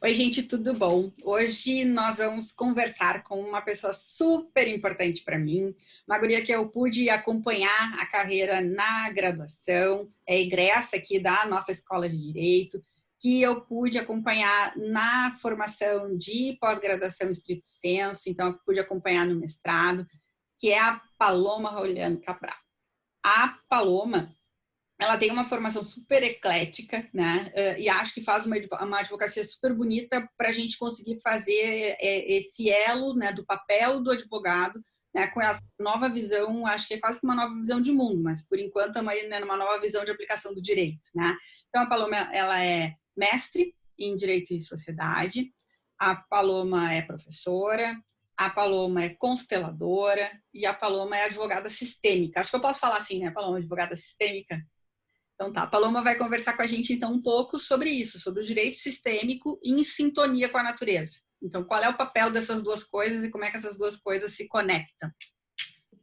Oi, gente, tudo bom? Hoje nós vamos conversar com uma pessoa super importante para mim, uma guria que eu pude acompanhar a carreira na graduação, é egressa aqui da nossa Escola de Direito, que eu pude acompanhar na formação de pós-graduação em estrito senso, então eu pude acompanhar no mestrado, que é a Paloma Roliano Cabral. A Paloma, ela tem uma formação super eclética, né? E acho que faz uma advocacia super bonita para a gente conseguir fazer esse elo, né, do papel do advogado, né, com essa nova visão, acho que é quase que uma nova visão de mundo, mas por enquanto estamos aí, né, numa nova visão de aplicação do direito, né? Então a Paloma, ela é mestre em Direito e Sociedade, a Paloma é professora, a Paloma é consteladora e a Paloma é advogada sistêmica. Acho que eu posso falar assim, né, Paloma, advogada sistêmica? Então tá, a Paloma vai conversar com a gente então um pouco sobre isso, sobre o direito sistêmico em sintonia com a natureza. Então, qual é o papel dessas duas coisas e como é que essas duas coisas se conectam?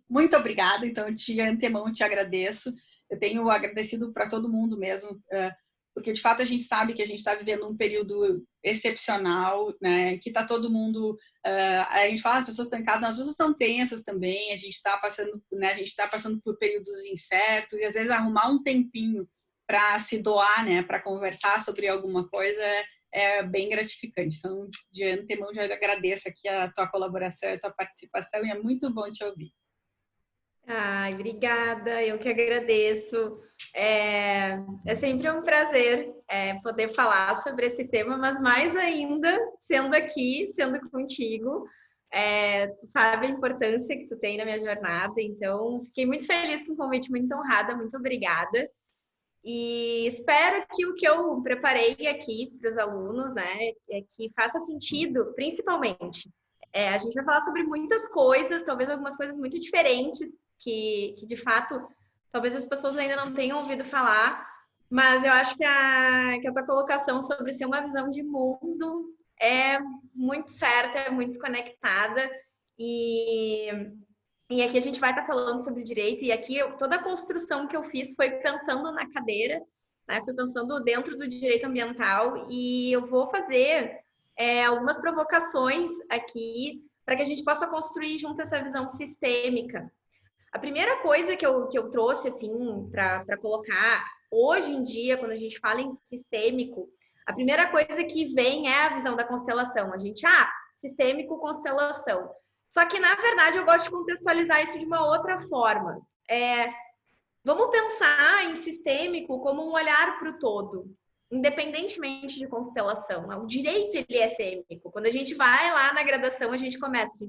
Muito obrigada, então de antemão te agradeço. Eu tenho agradecido para todo mundo mesmo, porque de fato a gente sabe que a gente está vivendo um período excepcional, né? Que está todo mundo, a gente fala, as pessoas estão em casa, as pessoas estão tensas também, a gente está passando, né? A gente está passando por períodos incertos e às vezes arrumar um tempinho para se doar, né? Para conversar sobre alguma coisa é bem gratificante. Então, de antemão já agradeço aqui a tua colaboração, a tua participação e é muito bom te ouvir. Ai, obrigada, eu que agradeço. É sempre um prazer poder falar sobre esse tema, mas mais ainda sendo aqui, sendo contigo. Tu sabe a importância que tu tem na minha jornada, então fiquei muito feliz com o convite, muito honrada, muito obrigada. E espero que o que eu preparei aqui para os alunos, né, é que faça sentido, principalmente. A gente vai falar sobre muitas coisas, talvez algumas coisas muito diferentes, que de fato, talvez as pessoas ainda não tenham ouvido falar, mas eu acho que a tua colocação sobre ser uma visão de mundo é muito certa, é muito conectada, e e aqui a gente vai estar falando sobre direito, e aqui toda a construção que eu fiz foi pensando na cadeira, né? Fui pensando dentro do direito ambiental, e eu vou fazer algumas provocações aqui para que a gente possa construir junto essa visão sistêmica. A primeira coisa que eu trouxe assim para colocar hoje em dia, quando a gente fala em sistêmico, a primeira coisa que vem é a visão da constelação. A gente, sistêmico, constelação. Só que, na verdade, eu gosto de contextualizar isso de uma outra forma. Vamos pensar em sistêmico como um olhar para o todo, independentemente de constelação. O direito, ele é sistêmico. Quando a gente vai lá na graduação, a gente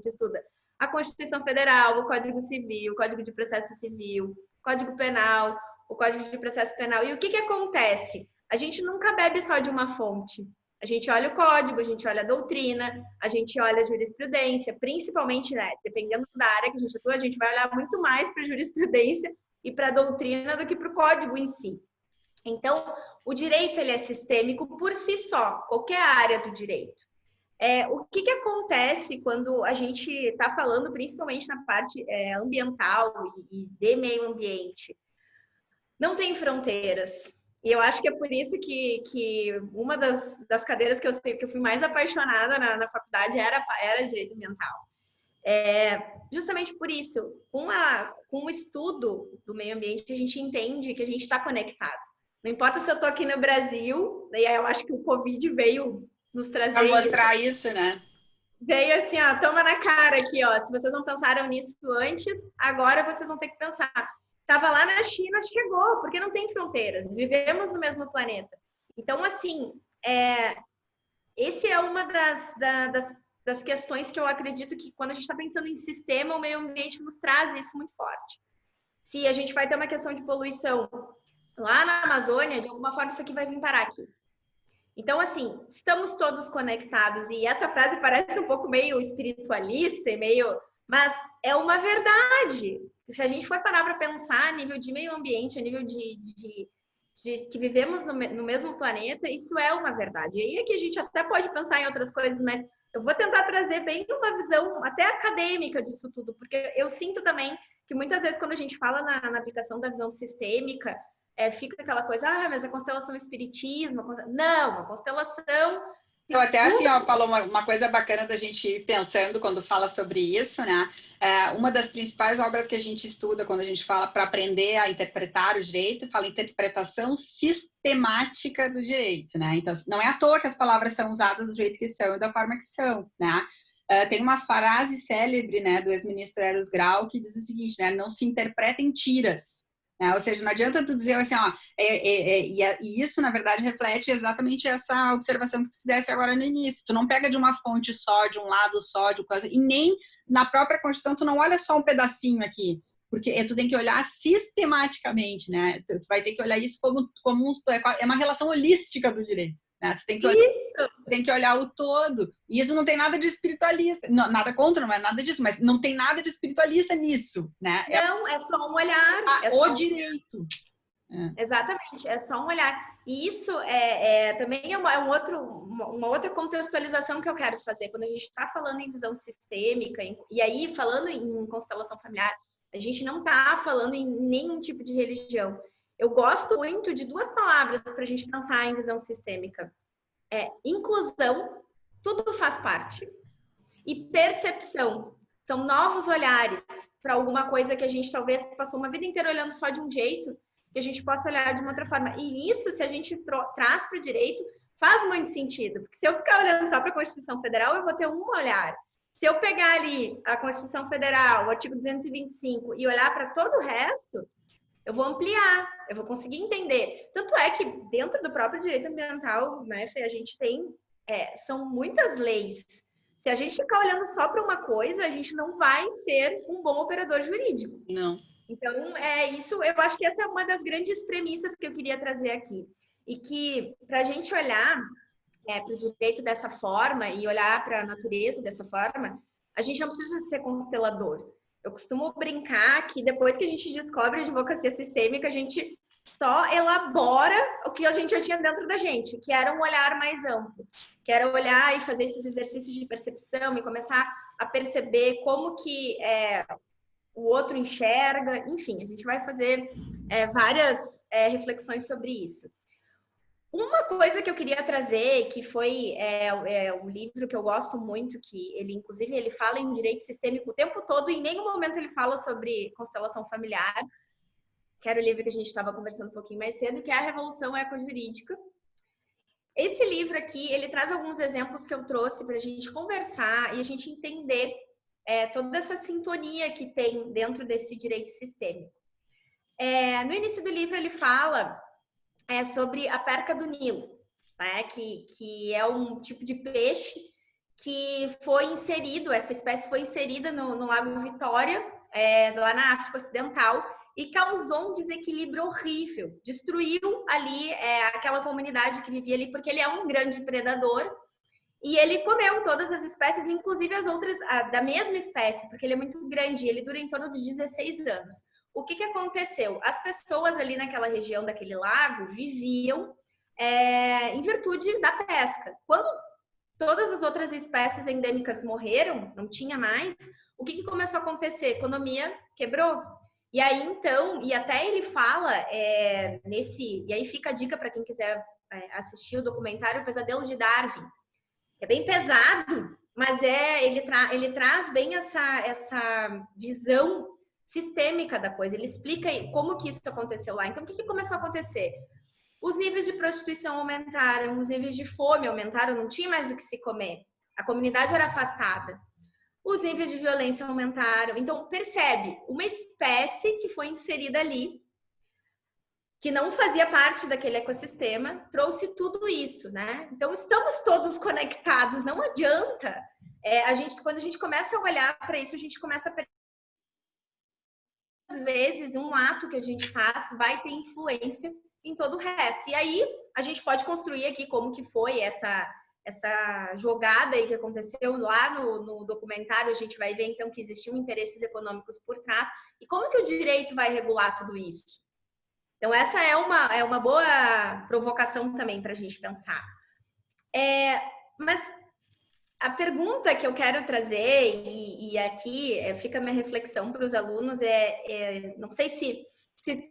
estuda a Constituição Federal, o Código Civil, o Código de Processo Civil, o Código Penal, o Código de Processo Penal. E o que acontece? A gente nunca bebe só de uma fonte. A gente olha o código, a gente olha a doutrina, a gente olha a jurisprudência, principalmente, né, dependendo da área que a gente atua, a gente vai olhar muito mais para a jurisprudência e para a doutrina do que para o código em si. Então, o direito, ele é sistêmico por si só, qualquer área do direito. O que acontece quando a gente está falando, principalmente na parte ambiental e de meio ambiente? Não tem fronteiras. E eu acho que é por isso que uma das cadeiras que eu fui mais apaixonada na faculdade era direito ambiental. Justamente por isso, com o estudo do meio ambiente, a gente entende que a gente está conectado. Não importa se eu estou aqui no Brasil, daí eu acho que o Covid veio nos trazer para mostrar isso, né? Veio assim, ó, toma na cara aqui, ó. Se vocês não pensaram nisso antes, agora vocês vão ter que pensar. Tava lá na China, chegou, porque não tem fronteiras. Vivemos no mesmo planeta. Então, assim, esse é uma das questões que eu acredito que quando a gente está pensando em sistema, o meio ambiente nos traz isso muito forte. Se a gente vai ter uma questão de poluição lá na Amazônia, de alguma forma isso aqui vai vir parar aqui. Então, assim, estamos todos conectados. E essa frase parece um pouco meio espiritualista e meio... Mas é uma verdade. Se a gente for parar para pensar a nível de meio ambiente, a nível de que vivemos no mesmo planeta, isso é uma verdade. E aí é que a gente até pode pensar em outras coisas, mas eu vou tentar trazer bem uma visão até acadêmica disso tudo, porque eu sinto também que muitas vezes quando a gente fala na aplicação da visão sistêmica, fica aquela coisa, mas a constelação é espiritismo. Não, a constelação Eu até assim, ó, falou uma coisa bacana da gente ir pensando quando fala sobre isso, né? Uma das principais obras que a gente estuda quando a gente fala para aprender a interpretar o direito, fala interpretação sistemática do direito, né? Então, não é à toa que as palavras são usadas do jeito que são e da forma que são, né? Tem uma frase célebre, né, do ex-ministro Eros Grau que diz o seguinte, né? Não se interpretem tiras. Né? Ou seja, não adianta tu dizer assim, ó, e isso, na verdade, reflete exatamente essa observação que tu fizesse agora no início. Tu não pega de uma fonte só, de um lado só, de coisa, e nem na própria Constituição tu não olha só um pedacinho aqui, porque tu tem que olhar sistematicamente, né? Tu vai ter que olhar isso como é uma relação holística do direito. Né? Tu tem que olhar o todo. E isso não tem nada de espiritualista. Não, nada contra, não é nada disso, mas não tem nada de espiritualista nisso. Né? Não, é só um olhar. O direito. Exatamente, é só um olhar. E isso também é uma outra contextualização que eu quero fazer. Quando a gente está falando em visão sistêmica, e aí falando em constelação familiar, a gente não está falando em nenhum tipo de religião. Eu gosto muito de duas palavras para a gente pensar em visão sistêmica. Inclusão, tudo faz parte. E percepção, são novos olhares para alguma coisa que a gente talvez passou uma vida inteira olhando só de um jeito, que a gente possa olhar de uma outra forma. E isso, se a gente traz para o direito, faz muito sentido. Porque se eu ficar olhando só para a Constituição Federal, eu vou ter um olhar. Se eu pegar ali a Constituição Federal, o artigo 225, e olhar para todo o resto, eu vou ampliar, eu vou conseguir entender. Tanto é que dentro do próprio direito ambiental, né, Fê, a gente tem, são muitas leis. Se a gente ficar olhando só para uma coisa, a gente não vai ser um bom operador jurídico. Não. Então, isso, eu acho que essa é uma das grandes premissas que eu queria trazer aqui. E que, para a gente olhar para o direito dessa forma e olhar para a natureza dessa forma, a gente não precisa ser constelador. Eu costumo brincar que depois que a gente descobre a advocacia sistêmica, a gente só elabora o que a gente já tinha dentro da gente, que era um olhar mais amplo, que era olhar e fazer esses exercícios de percepção e começar a perceber como que o outro enxerga, enfim, a gente vai fazer várias reflexões sobre isso. Uma coisa que eu queria trazer, que foi um livro que eu gosto muito, que ele, inclusive, ele fala em direito sistêmico o tempo todo, e em nenhum momento ele fala sobre constelação familiar, que era o livro que a gente estava conversando um pouquinho mais cedo, que é A Revolução Ecojurídica. Esse livro aqui, ele traz alguns exemplos que eu trouxe para a gente conversar e a gente entender toda essa sintonia que tem dentro desse direito sistêmico. No início do livro, ele fala sobre a perca do Nilo, né? que é um tipo de peixe que foi inserido, essa espécie foi inserida no Lago Vitória, lá na África Ocidental, e causou um desequilíbrio horrível, destruiu ali aquela comunidade que vivia ali, porque ele é um grande predador, e ele comeu todas as espécies, inclusive as outras da mesma espécie, porque ele é muito grande, ele dura em torno de 16 anos. O que aconteceu? As pessoas ali naquela região daquele lago viviam em virtude da pesca. Quando todas as outras espécies endêmicas morreram, não tinha mais, o que começou a acontecer? A economia quebrou. E aí, então, e até ele fala e aí fica a dica para quem quiser assistir o documentário O Pesadelo de Darwin. É bem pesado, mas ele traz bem essa visão sistêmica da coisa. Ele explica como que isso aconteceu lá. Então, o que começou a acontecer? Os níveis de prostituição aumentaram, os níveis de fome aumentaram, não tinha mais o que se comer. A comunidade era afastada. Os níveis de violência aumentaram. Então, percebe, uma espécie que foi inserida ali, que não fazia parte daquele ecossistema, trouxe tudo isso, né? Então, estamos todos conectados, não adianta. Quando a gente começa a olhar para isso, a gente começa a perceber às vezes um ato que a gente faz vai ter influência em todo o resto. E aí, a gente pode construir aqui como que foi essa jogada aí que aconteceu lá no documentário. A gente vai ver, então, que existiam interesses econômicos por trás. E como que o direito vai regular tudo isso? Então, essa é uma boa provocação também para a gente pensar. Mas a pergunta que eu quero trazer, e aqui fica a minha reflexão para os alunos, não sei se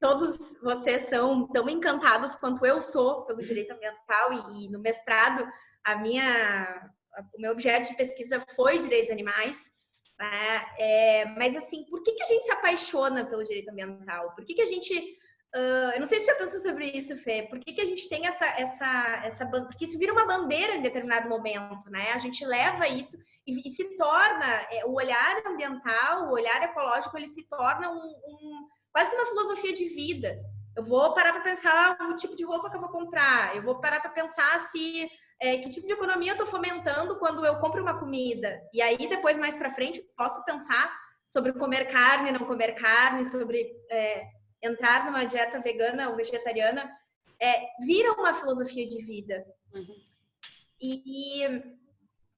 todos vocês são tão encantados quanto eu sou pelo direito ambiental, e no mestrado o meu objeto de pesquisa foi direitos animais, né? Mas assim, por que a gente se apaixona pelo direito ambiental? Por que a gente eu não sei se você já pensou sobre isso, Fê. Por que a gente tem porque isso vira uma bandeira em determinado momento, né? A gente leva isso e se torna o olhar ambiental, o olhar ecológico, ele se torna quase que uma filosofia de vida. Eu vou parar para pensar o tipo de roupa que eu vou comprar. Eu vou parar para pensar que tipo de economia eu estou fomentando quando eu compro uma comida. E aí depois mais para frente posso pensar sobre comer carne, não comer carne, sobre entrar numa dieta vegana ou vegetariana, vira uma filosofia de vida. Uhum. E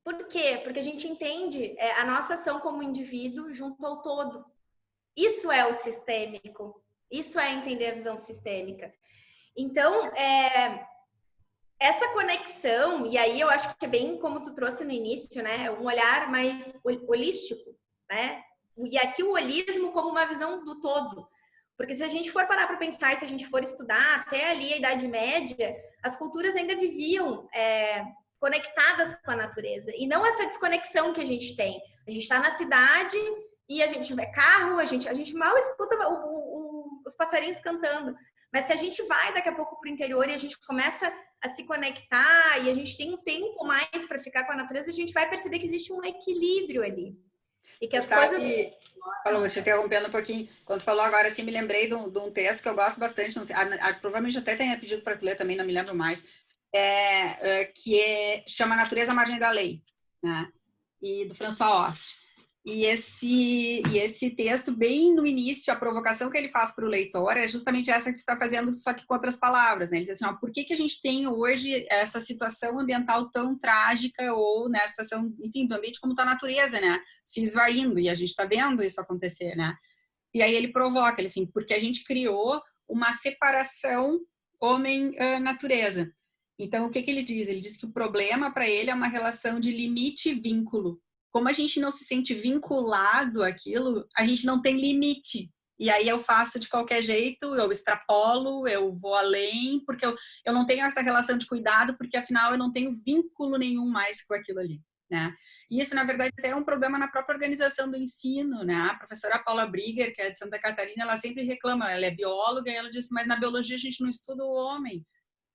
por quê? Porque a gente entende a nossa ação como indivíduo junto ao todo. Isso é o sistêmico. Isso é entender a visão sistêmica. Então, essa conexão, e aí eu acho que é bem como tu trouxe no início, né? Um olhar mais holístico, né? E aqui o holismo como uma visão do todo. Porque se a gente for parar para pensar, se a gente for estudar até ali a Idade Média, as culturas ainda viviam conectadas com a natureza. E não essa desconexão que a gente tem. A gente está na cidade e a gente vê carro, a gente mal escuta os passarinhos cantando. Mas se a gente vai daqui a pouco para o interior e a gente começa a se conectar e a gente tem um tempo mais para ficar com a natureza, a gente vai perceber que existe um equilíbrio ali. E que as coisas... Falou, te interrompendo um pouquinho. Quando falou agora, assim, me lembrei de um texto que eu gosto bastante, não sei, provavelmente até tenha pedido para tu ler também, não me lembro mais, chama Natureza à Margem da Lei, né? E do François Hoste. E esse texto, bem no início, a provocação que ele faz para o leitor é justamente essa que você está fazendo, só que com outras palavras, né? Ele diz assim, por que a gente tem hoje essa situação ambiental tão trágica ou, né, a situação, enfim, do ambiente como está a natureza, né? Se esvaindo, e a gente está vendo isso acontecer, né? E aí ele provoca, ele assim, porque a gente criou uma separação homem-natureza. Então, o que ele diz? Ele diz que o problema para ele é uma relação de limite e vínculo. Como a gente não se sente vinculado àquilo, a gente não tem limite. E aí eu faço de qualquer jeito, eu extrapolo, eu vou além, porque eu não tenho essa relação de cuidado, porque afinal eu não tenho vínculo nenhum mais com aquilo ali, né? E isso, na verdade, até é um problema na própria organização do ensino, né? A professora Paula Brigger, que é de Santa Catarina, ela sempre reclama, ela é bióloga, e ela diz, mas na biologia a gente não estuda o homem.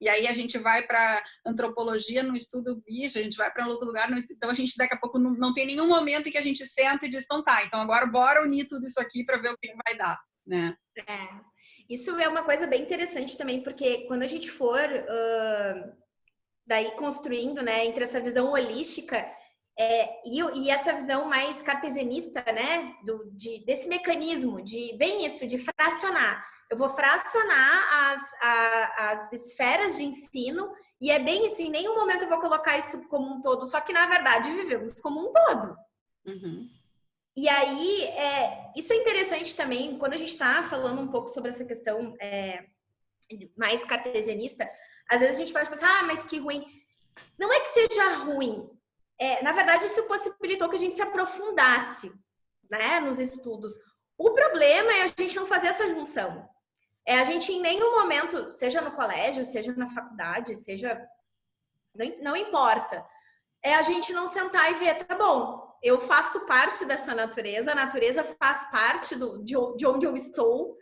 E aí a gente vai para antropologia, não estuda o bicho, a gente vai para outro lugar, então a gente daqui a pouco não tem nenhum momento em que a gente senta e diz, então tá, então agora bora unir tudo isso aqui para ver o que vai dar, né? Isso é uma coisa bem interessante também, porque quando a gente for daí construindo, né, entre essa visão holística e essa visão mais cartesianista, né, desse mecanismo de bem isso, de fracionar. Eu vou fracionar as esferas de ensino e é bem isso, em nenhum momento eu vou colocar isso como um todo, só que na verdade vivemos como um todo. Uhum. E aí, isso é interessante também, quando a gente está falando um pouco sobre essa questão mais cartesianista, às vezes a gente pode pensar, mas que ruim. Não é que seja ruim, na verdade isso possibilitou que a gente se aprofundasse, né, nos estudos. O problema é a gente não fazer essa junção. A gente em nenhum momento, seja no colégio, seja na faculdade, seja... Não importa. A gente não sentar e ver, tá bom, eu faço parte dessa natureza, a natureza faz parte de onde eu estou,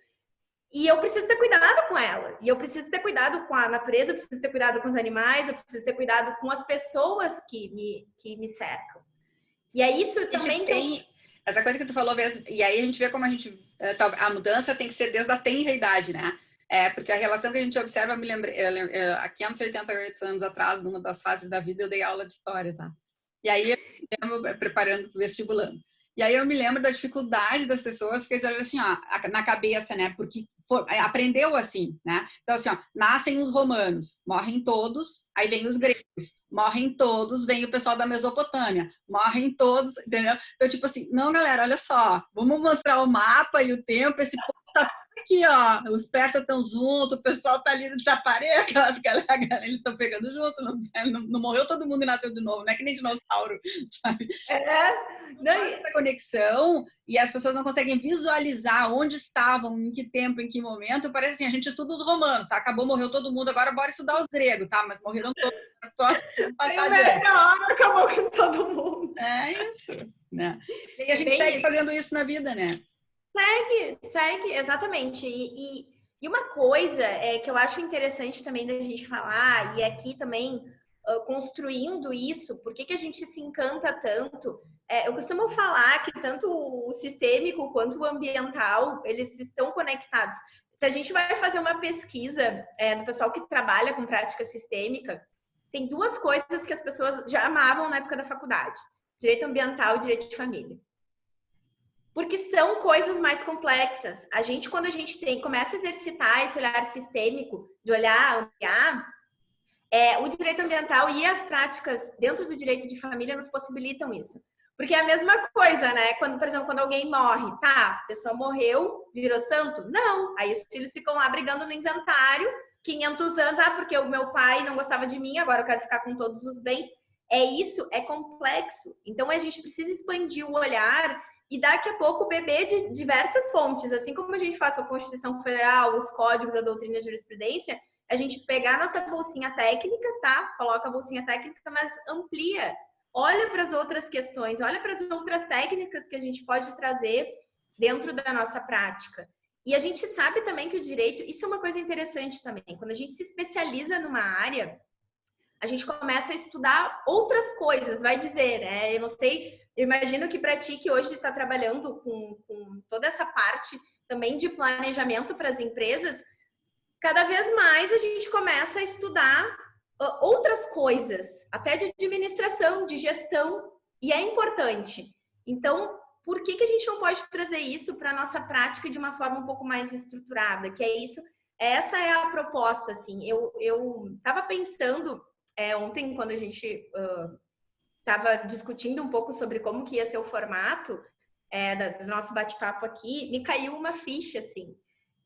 e eu preciso ter cuidado com ela. E eu preciso ter cuidado com a natureza, eu preciso ter cuidado com os animais, eu preciso ter cuidado com as pessoas que me cercam. E é isso também que essa coisa que tu falou mesmo, e aí a gente vê como a mudança tem que ser desde a tenra idade, né? Porque a relação que a gente observa, me lembrei, há 588 anos atrás, numa das fases da vida, eu dei aula de história, tá? E aí, eu me preparando para o vestibulando. E aí eu me lembro da dificuldade das pessoas, porque eles eram assim, ó, na cabeça, né? Porque aprendeu assim, né? Então, assim, ó, nascem os romanos, morrem todos, aí vem os gregos, morrem todos, vem o pessoal da Mesopotâmia, morrem todos, entendeu? Então, tipo assim, não, galera, olha só, vamos mostrar o mapa e o tempo, esse povo tá aqui, ó, os persas estão juntos, o pessoal tá ali no Taparé, aquelas galera, eles estão pegando junto, não morreu todo mundo e nasceu de novo, não é que nem dinossauro, sabe? Não faz essa conexão e as pessoas não conseguem visualizar onde estavam, em que tempo, em que momento. Parece assim, a gente estuda os romanos, tá? Acabou, morreu todo mundo, agora bora estudar os gregos, tá? Mas morreram todos, posso passar adiante. Acabou com todo mundo. É isso, né? E aí a gente segue fazendo isso na vida, né? Segue, exatamente. E uma coisa que eu acho interessante também da gente falar, e aqui também construindo isso, por que a gente se encanta tanto? Eu costumo falar que tanto o sistêmico quanto o ambiental, eles estão conectados. Se a gente vai fazer uma pesquisa do pessoal que trabalha com prática sistêmica, tem duas coisas que as pessoas já amavam na época da faculdade: direito ambiental e direito de família. Porque são coisas mais complexas. Quando a gente começa a exercitar esse olhar sistêmico, de olhar, ampliar, o direito ambiental e as práticas dentro do direito de família nos possibilitam isso. Porque é a mesma coisa, né? Por exemplo, quando alguém morre, tá, a pessoa morreu, virou santo? Não. Aí os filhos ficam lá brigando no inventário, 500 anos, porque o meu pai não gostava de mim, agora eu quero ficar com todos os bens. É complexo. Então a gente precisa expandir o olhar e daqui a pouco beber de diversas fontes, assim como a gente faz com a Constituição Federal, os códigos, a doutrina e a jurisprudência, a gente pegar a nossa bolsinha técnica, tá? Coloca a bolsinha técnica, mas amplia. Olha para as outras questões, olha para as outras técnicas que a gente pode trazer dentro da nossa prática. E a gente sabe também que o direito, isso é uma coisa interessante também, quando a gente se especializa numa área, a gente começa a estudar outras coisas, vai dizer, né? Eu não sei, eu imagino que para ti, que hoje está trabalhando com toda essa parte também de planejamento para as empresas, cada vez mais a gente começa a estudar outras coisas, até de administração, de gestão, e é importante. Então, por que a gente não pode trazer isso para a nossa prática de uma forma um pouco mais estruturada? Que é isso, essa é a proposta, assim. Eu estava pensando ontem, quando a gente estava discutindo um pouco sobre como que ia ser o formato do nosso bate-papo aqui, me caiu uma ficha, assim,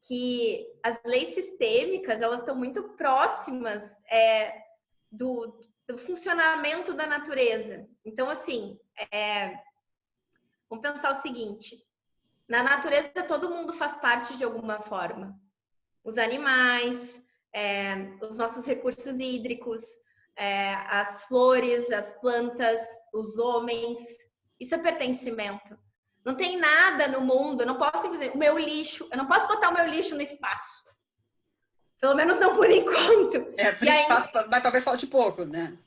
que as leis sistêmicas, elas estão muito próximas do funcionamento da natureza. Então, assim, vamos pensar o seguinte: na natureza todo mundo faz parte de alguma forma. Os animais, os nossos recursos hídricos, as flores, as plantas, os homens. Isso é pertencimento. Não tem nada no mundo, eu não posso simplesmente, o meu lixo, eu não posso botar o meu lixo no espaço. Pelo menos não por enquanto. Por espaço, mas talvez falte pouco, né?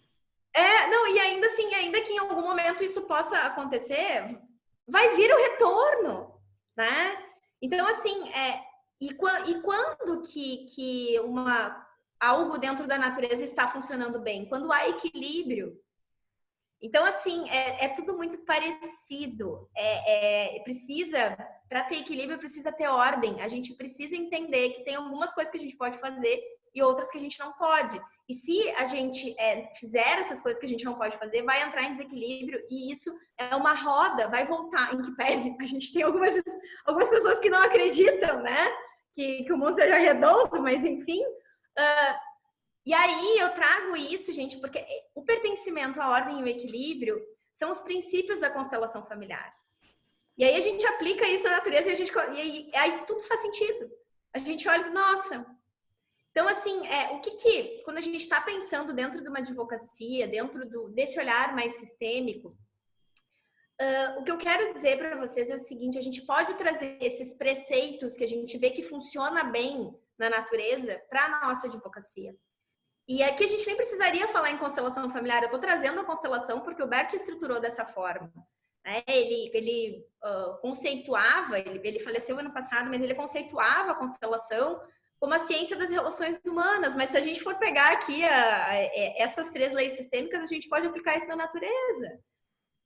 Não, e ainda assim, ainda que em algum momento isso possa acontecer, vai vir o retorno, né? Então, assim, e quando que algo dentro da natureza está funcionando bem? Quando há equilíbrio. Então, assim, é tudo muito parecido. Para ter equilíbrio, precisa ter ordem. A gente precisa entender que tem algumas coisas que a gente pode fazer e outras que a gente não pode. E se a gente fizer essas coisas que a gente não pode fazer, vai entrar em desequilíbrio e isso é uma roda, vai voltar. Em que pese, a gente tem algumas pessoas que não acreditam, né? Que o mundo seja redondo, mas enfim... E aí eu trago isso, gente, porque o pertencimento, a ordem e o equilíbrio são os princípios da constelação familiar. E aí a gente aplica isso na natureza e aí tudo faz sentido. A gente olha e diz, nossa. Então, assim, quando a gente está pensando dentro de uma advocacia, dentro desse olhar mais sistêmico, o que eu quero dizer para vocês é o seguinte: a gente pode trazer esses preceitos que a gente vê que funciona bem na natureza para a nossa advocacia. E aqui a gente nem precisaria falar em constelação familiar. Eu estou trazendo a constelação porque o Bert estruturou dessa forma. Né? Ele conceituava, ele faleceu ano passado, mas ele conceituava a constelação como a ciência das relações humanas. Mas se a gente for pegar aqui essas 3 leis sistêmicas, a gente pode aplicar isso na natureza.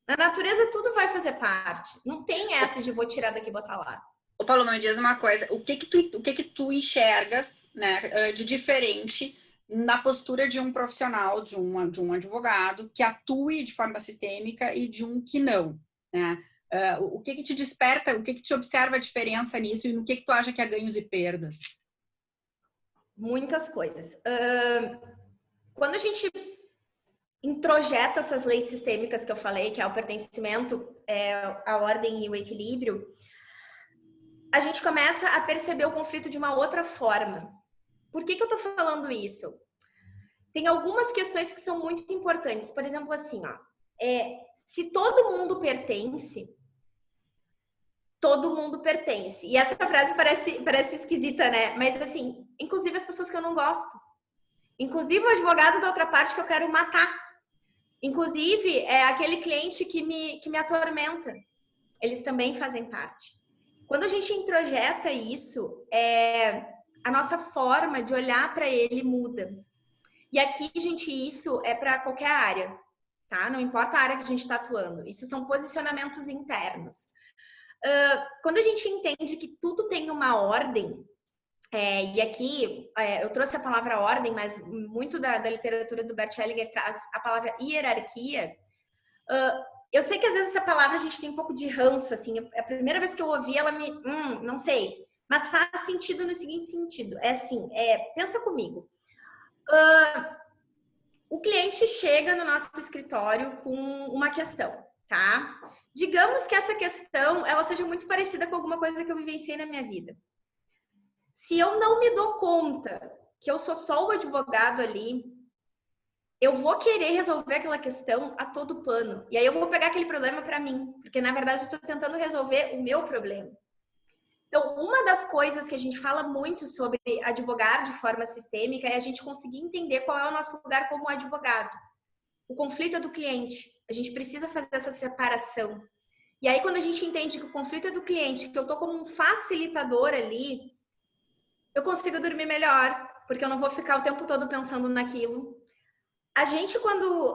Na natureza tudo vai fazer parte. Não tem essa de vou tirar daqui e botar lá. Ô, Paulo, me diz uma coisa. O que que tu enxergas, né, de diferente na postura de um profissional, de um advogado que atue de forma sistêmica e de um que não, né? O que que te desperta, o que que te observa a diferença nisso e no que tu acha que há ganhos e perdas? Muitas coisas. Quando a gente introjeta essas leis sistêmicas que eu falei, que é o pertencimento, a ordem e o equilíbrio, a gente começa a perceber o conflito de uma outra forma. Por que eu tô falando isso? Tem algumas questões que são muito importantes. Por exemplo, assim, ó, se todo mundo pertence, todo mundo pertence. E essa frase parece esquisita, né? Mas, assim, inclusive as pessoas que eu não gosto. Inclusive o advogado da outra parte que eu quero matar. Inclusive, aquele cliente que me atormenta. Eles também fazem parte. Quando a gente introjeta isso, a nossa forma de olhar para ele muda. E aqui, gente, isso é para qualquer área, tá? Não importa a área que a gente está atuando. Isso são posicionamentos internos. Quando a gente entende que tudo tem uma ordem, e aqui eu trouxe a palavra ordem, mas muito da literatura do Bert Hellinger traz a palavra hierarquia. Eu sei que às vezes essa palavra a gente tem um pouco de ranço, assim. A primeira vez que eu ouvi ela não sei. Mas faz sentido no seguinte sentido. Pensa comigo. O cliente chega no nosso escritório com uma questão, tá? Digamos que essa questão, ela seja muito parecida com alguma coisa que eu vivenciei na minha vida. Se eu não me dou conta que eu sou só o advogado ali, eu vou querer resolver aquela questão a todo pano. E aí eu vou pegar aquele problema para mim, porque na verdade eu estou tentando resolver o meu problema. Então, uma das coisas que a gente fala muito sobre advogar de forma sistêmica é a gente conseguir entender qual é o nosso lugar como advogado. O conflito é do cliente. A gente precisa fazer essa separação. E aí, quando a gente entende que o conflito é do cliente, que eu estou como um facilitador ali, eu consigo dormir melhor, porque eu não vou ficar o tempo todo pensando naquilo. A gente, quando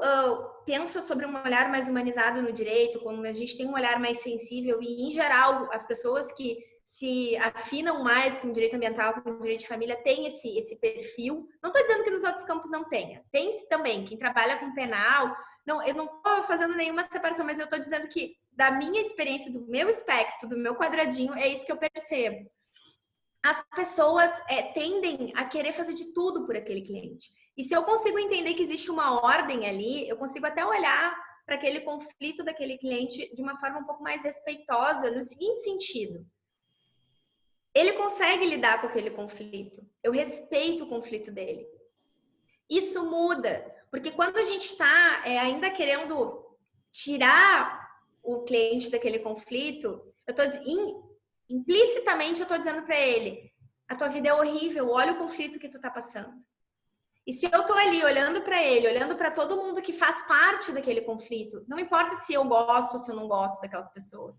pensa sobre um olhar mais humanizado no direito, quando a gente tem um olhar mais sensível, e em geral, as pessoas que se afinam mais com o direito ambiental, com o direito de família, têm esse perfil. Não estou dizendo que nos outros campos não tenha. Tem também, quem trabalha com penal. Não, eu não estou fazendo nenhuma separação, mas eu estou dizendo que, da minha experiência, do meu espectro, do meu quadradinho, é isso que eu percebo. As pessoas tendem a querer fazer de tudo por aquele cliente. E se eu consigo entender que existe uma ordem ali, eu consigo até olhar para aquele conflito daquele cliente de uma forma um pouco mais respeitosa, no seguinte sentido. Ele consegue lidar com aquele conflito. Eu respeito o conflito dele. Isso muda, porque quando a gente está ainda querendo tirar o cliente daquele conflito, implicitamente eu estou dizendo para ele, a tua vida é horrível, olha o conflito que tu está passando. E se eu estou ali olhando para ele, olhando para todo mundo que faz parte daquele conflito, não importa se eu gosto ou se eu não gosto daquelas pessoas,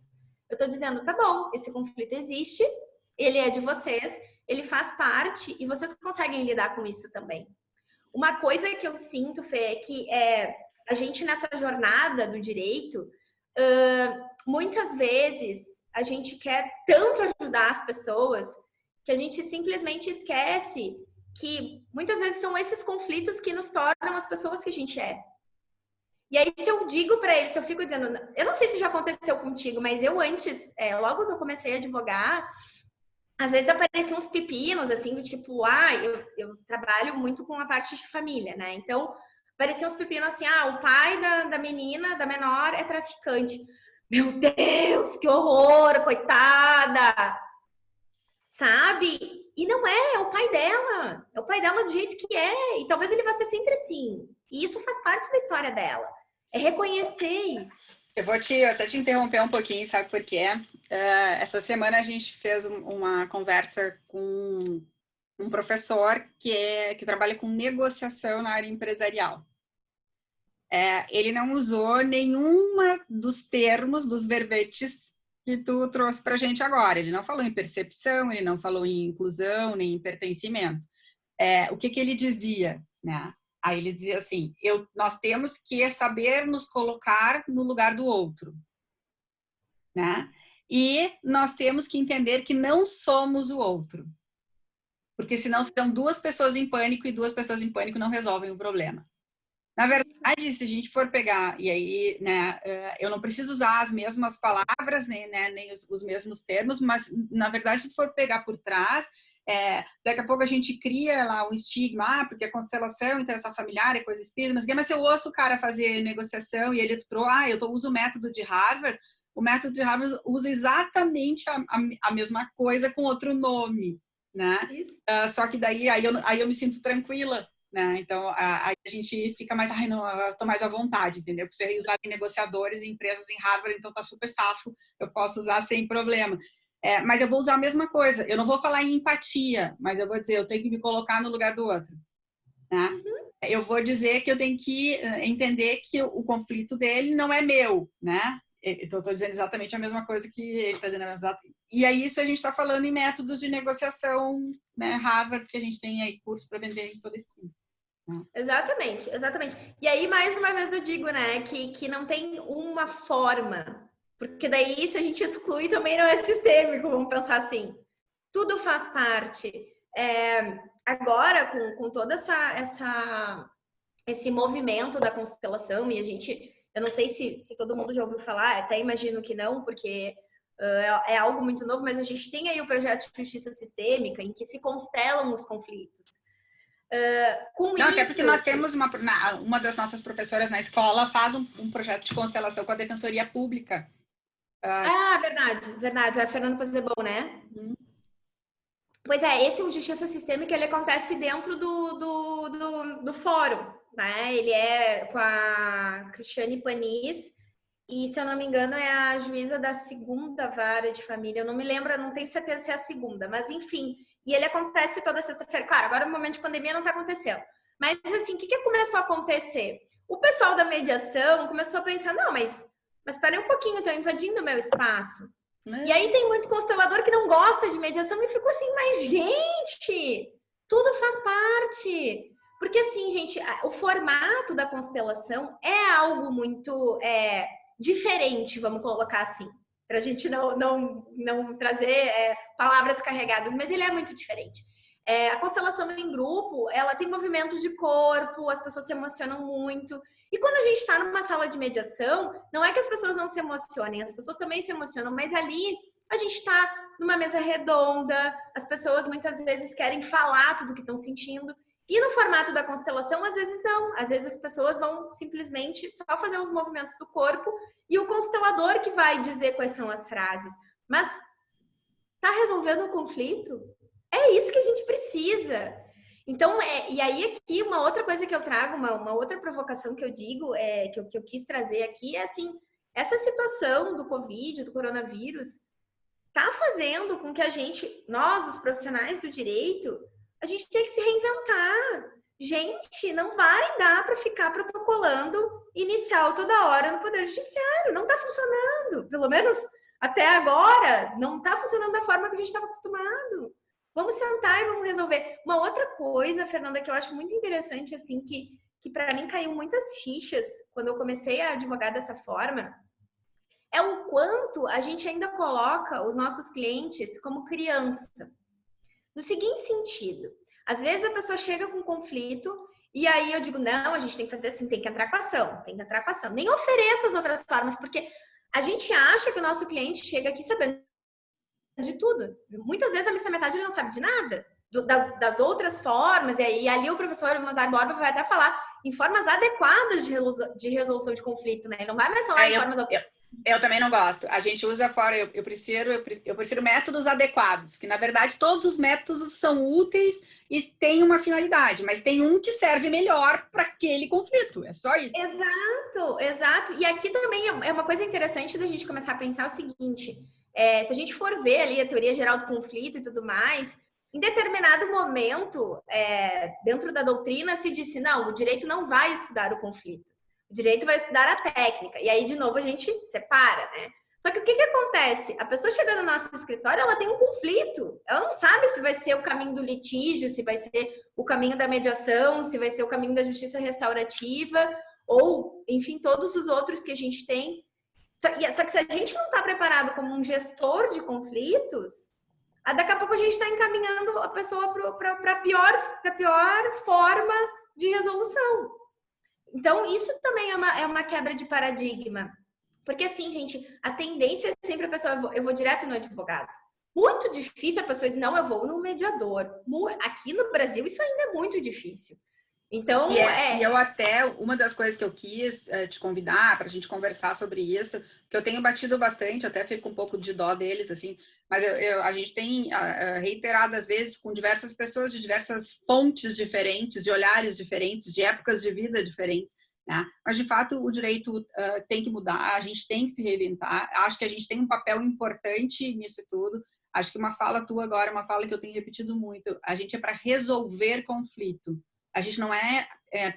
eu estou dizendo, tá bom, esse conflito existe, ele é de vocês, ele faz parte e vocês conseguem lidar com isso também. Uma coisa que eu sinto, Fê, é que a gente nessa jornada do direito, muitas vezes a gente quer tanto ajudar as pessoas que a gente simplesmente esquece que muitas vezes são esses conflitos que nos tornam as pessoas que a gente é. E aí, se eu digo para eles, se eu fico dizendo, eu não sei se já aconteceu contigo, mas eu antes, logo que eu comecei a advogar, às vezes apareciam uns pepinos, assim, do tipo, eu trabalho muito com a parte de família, né? Então, apareciam uns pepinos assim, o pai da menina, da menor, é traficante. Meu Deus, que horror, coitada! Sabe? E não é o pai dela. É o pai dela do jeito que é. E talvez ele vá ser sempre assim. E isso faz parte da história dela. É reconhecer isso. Eu vou até te interromper um pouquinho, sabe por quê? Essa semana a gente fez uma conversa com um professor que trabalha com negociação na área empresarial. Ele não usou nenhuma dos termos, dos verbetes que tu trouxe para a gente agora. Ele não falou em percepção, ele não falou em inclusão, nem em pertencimento. O que ele dizia, né? Aí ele dizia assim, nós temos que saber nos colocar no lugar do outro, né? E nós temos que entender que não somos o outro. Porque senão serão duas pessoas em pânico e duas pessoas em pânico não resolvem o problema. Na verdade, se a gente for pegar, e aí, né, eu não preciso usar as mesmas palavras, né, nem os mesmos termos, mas, na verdade, se for pegar por trás, daqui a pouco a gente cria lá um estigma, porque a constelação, então, é só familiar, é coisa espírita, mas se eu ouço o cara fazer negociação e ele trouxe, eu uso o método de Harvard, o método de Harvard usa exatamente a mesma coisa com outro nome, né? Só que daí aí eu me sinto tranquila, né? Então, aí a gente fica mais, não, eu tô mais à vontade, entendeu? Porque você usar em negociadores e empresas em Harvard, então tá super safo, eu posso usar sem problema. Mas eu vou usar a mesma coisa. Eu não vou falar em empatia, mas eu vou dizer, eu tenho que me colocar no lugar do outro, né? Eu vou dizer que eu tenho que entender que o conflito dele não é meu, né? Então, estou dizendo exatamente a mesma coisa que ele está dizendo. E aí, isso a gente está falando em métodos de negociação, né? Harvard, que a gente tem aí curso para vender em toda a esquina. Exatamente, exatamente. E aí, mais uma vez, eu digo, né, que não tem uma forma, porque daí, se a gente exclui, também não é sistêmico, vamos pensar assim. Tudo faz parte. Agora, com todo esse movimento da constelação, e a gente, eu não sei se todo mundo já ouviu falar, até imagino que não, porque é algo muito novo, mas a gente tem aí o projeto de justiça sistêmica, em que se constelam os conflitos. Até porque nós temos uma das nossas professoras na escola faz um projeto de constelação com a Defensoria Pública. Verdade. A Fernanda Pozzebon, né? Pois esse Justiça Sistêmica, ele acontece dentro do fórum, né? Ele é com a Cristiane Panis, e se eu não me engano é a juíza da segunda vara de família, eu não me lembro, não tenho certeza se é a segunda, mas enfim, e ele acontece toda sexta-feira. Claro, agora no momento de pandemia não tá acontecendo, mas assim, o que começou a acontecer? O pessoal da mediação começou a pensar, não, mas espera um pouquinho, estão invadindo o meu espaço. E aí tem muito constelador que não gosta de mediação e ficou assim, mas gente, tudo faz parte. Porque assim, gente, o formato da constelação é algo muito diferente, vamos colocar assim, para a gente não trazer palavras carregadas, mas ele é muito diferente. A constelação em grupo, ela tem movimentos de corpo, as pessoas se emocionam muito. E quando a gente está numa sala de mediação, não é que as pessoas não se emocionem, as pessoas também se emocionam, mas ali a gente está numa mesa redonda, as pessoas muitas vezes querem falar tudo o que estão sentindo. E no formato da constelação, às vezes não. Às vezes as pessoas vão simplesmente só fazer os movimentos do corpo e o constelador que vai dizer quais são as frases. Mas tá resolvendo o conflito? É isso que a gente precisa. Então, e aí aqui uma outra coisa que eu trago, uma outra provocação que eu digo, que eu quis trazer aqui, é assim, essa situação do Covid, do coronavírus, tá fazendo com que a gente, nós, os profissionais do direito, a gente tem que se reinventar. Gente, não vai dar para ficar protocolando inicial toda hora no Poder Judiciário. Não tá funcionando. Pelo menos até agora, não tá funcionando da forma que a gente estava acostumado. Vamos sentar e vamos resolver. Uma outra coisa, Fernanda, que eu acho muito interessante, assim, que para mim caiu muitas fichas quando eu comecei a advogar dessa forma, é o quanto a gente ainda coloca os nossos clientes como criança. No seguinte sentido, às vezes a pessoa chega com um conflito e aí eu digo, não, a gente tem que fazer assim, tem que entrar com ação, tem que entrar com ação. Nem ofereço as outras formas, porque a gente acha que o nosso cliente chega aqui sabendo de tudo. Muitas vezes a missa metade ele não sabe de nada. Das outras formas, e ali o professor Mozart Borba vai até falar em formas adequadas de resolução de conflito, né? Ele não vai mais falar em formas... Eu também não gosto. A gente usa fora, eu prefiro métodos adequados, porque na verdade todos os métodos são úteis e têm uma finalidade, mas tem um que serve melhor para aquele conflito. É só isso. Exato. E aqui também é uma coisa interessante da gente começar a pensar o seguinte: se a gente for ver ali a teoria geral do conflito e tudo mais, em determinado momento, dentro da doutrina se disse, não, o direito não vai estudar o conflito. O direito vai estudar a técnica. E aí, de novo, a gente separa, né? Só que o que acontece? A pessoa chega no nosso escritório, ela tem um conflito. Ela não sabe se vai ser o caminho do litígio, se vai ser o caminho da mediação, se vai ser o caminho da justiça restaurativa, ou, enfim, todos os outros que a gente tem. Só que se a gente não está preparado como um gestor de conflitos, daqui a pouco a gente está encaminhando a pessoa para a pior forma de resolução. Então, isso também é uma quebra de paradigma. Porque assim, gente, a tendência é sempre a pessoa, eu vou direto no advogado. Muito difícil a pessoa dizer, não, eu vou no mediador. Aqui no Brasil, isso ainda é muito difícil. Então, E eu até, uma das coisas que eu quis te convidar para a gente conversar sobre isso, que eu tenho batido bastante, até fico um pouco de dó deles, assim, mas a gente tem reiteradas vezes com diversas pessoas de diversas fontes diferentes, de olhares diferentes, de épocas de vida diferentes, né? Mas, de fato, o direito tem que mudar, a gente tem que se reinventar, acho que a gente tem um papel importante nisso tudo. Acho que uma fala tua agora, uma fala que eu tenho repetido muito, a gente é para resolver conflito. A gente não é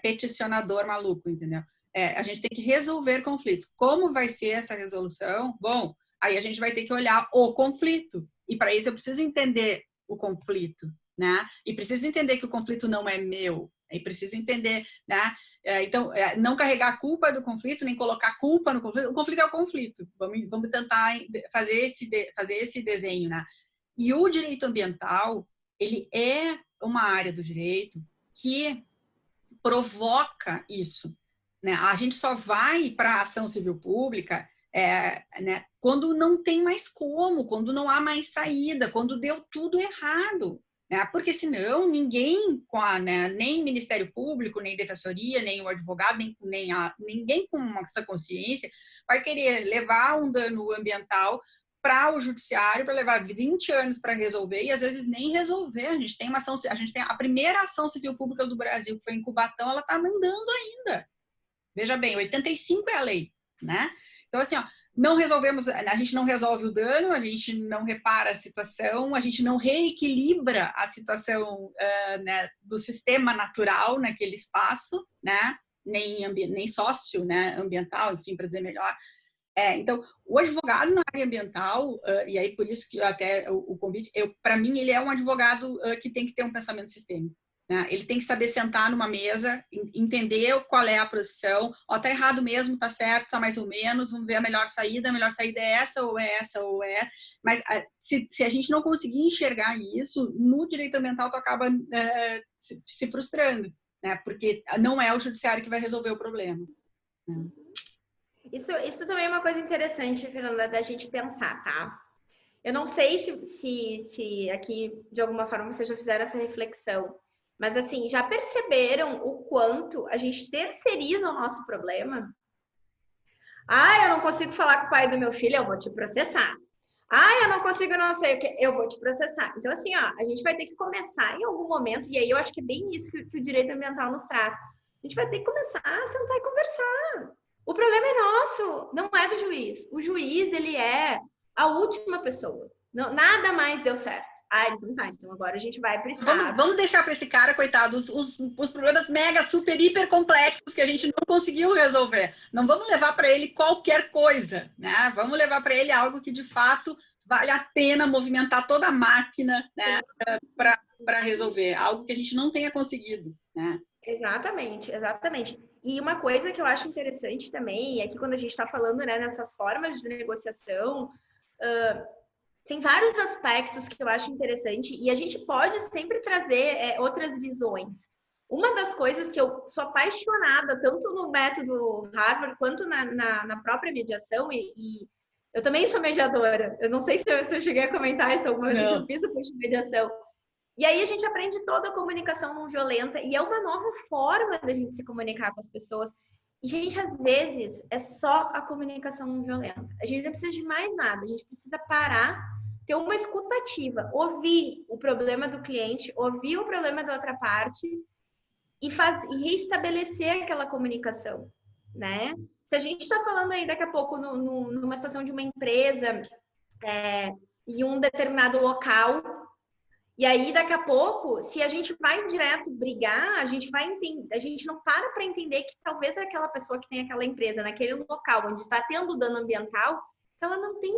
peticionador maluco, entendeu? A gente tem que resolver conflitos. Como vai ser essa resolução? Bom, aí a gente vai ter que olhar o conflito. E para isso eu preciso entender o conflito, né? E preciso entender que o conflito não é meu. E preciso entender, né? Então, não carregar a culpa do conflito, nem colocar culpa no conflito. O conflito é o conflito. Vamos tentar fazer esse desenho, né? E o direito ambiental, ele é uma área do direito que provoca isso, né? A gente só vai para a ação civil pública né, quando não tem mais como, quando não há mais saída, quando deu tudo errado, né? Porque senão ninguém, né, nem Ministério Público, nem Defensoria, nem o advogado, ninguém com essa consciência vai querer levar um dano ambiental para o judiciário para levar 20 anos para resolver e às vezes nem resolver. A gente tem a primeira ação civil pública do Brasil, que foi em Cubatão, ela está andando ainda. Veja bem, 85 é a lei, né? Então, assim, ó, não resolvemos, a gente não resolve o dano, a gente não repara a situação, a gente não reequilibra a situação né, do sistema natural naquele espaço, né? Nem sócio, né, ambiental, enfim, para dizer melhor. Então, o advogado na área ambiental, e aí por isso que até o convite, para mim, ele é um advogado que tem que ter um pensamento sistêmico. Né? Ele tem que saber sentar numa mesa, entender qual é a posição, tá errado mesmo, tá certo, tá mais ou menos, vamos ver a melhor saída é essa ou é essa ou é. Mas se a gente não conseguir enxergar isso, no direito ambiental tu acaba se frustrando, né? Porque não é o judiciário que vai resolver o problema. Né? Isso também é uma coisa interessante, Fernanda, da gente pensar, tá? Eu não sei se aqui, de alguma forma, vocês já fizeram essa reflexão, mas, assim, já perceberam o quanto a gente terceiriza o nosso problema? Eu não consigo falar com o pai do meu filho, eu vou te processar. Eu não consigo não sei o que, eu vou te processar. Então, assim, ó, a gente vai ter que começar em algum momento, e aí eu acho que é bem isso que o direito ambiental nos traz. A gente vai ter que começar a sentar e conversar. O problema é nosso, não é do juiz. O juiz, ele é a última pessoa. Não, nada mais deu certo. Então tá. Então agora a gente vai para o Estado. Vamos deixar para esse cara, coitado, os problemas mega, super, hiper complexos que a gente não conseguiu resolver. Não vamos levar para ele qualquer coisa, né? Vamos levar para ele algo que, de fato, vale a pena movimentar toda a máquina, né? Para resolver. Algo que a gente não tenha conseguido, né? Exatamente, exatamente. E uma coisa que eu acho interessante também é que quando a gente está falando, né, nessas formas de negociação, tem vários aspectos que eu acho interessante e a gente pode sempre trazer outras visões. Uma das coisas que eu sou apaixonada, tanto no método Harvard quanto na própria mediação, e eu também sou mediadora. Eu não sei se eu cheguei a comentar isso alguma vez, eu fiz o curso de mediação. E aí a gente aprende toda a comunicação não violenta e é uma nova forma da gente se comunicar com as pessoas. E, gente, às vezes é só a comunicação não violenta. A gente não precisa de mais nada, a gente precisa parar, ter uma escuta ativa, ouvir o problema do cliente, ouvir o problema da outra parte e reestabelecer aquela comunicação, né? Se a gente está falando aí daqui a pouco numa situação de uma empresa em um determinado local, e aí, daqui a pouco, se a gente vai direto brigar, a gente não para entender que talvez aquela pessoa que tem aquela empresa naquele local onde está tendo dano ambiental, ela não tem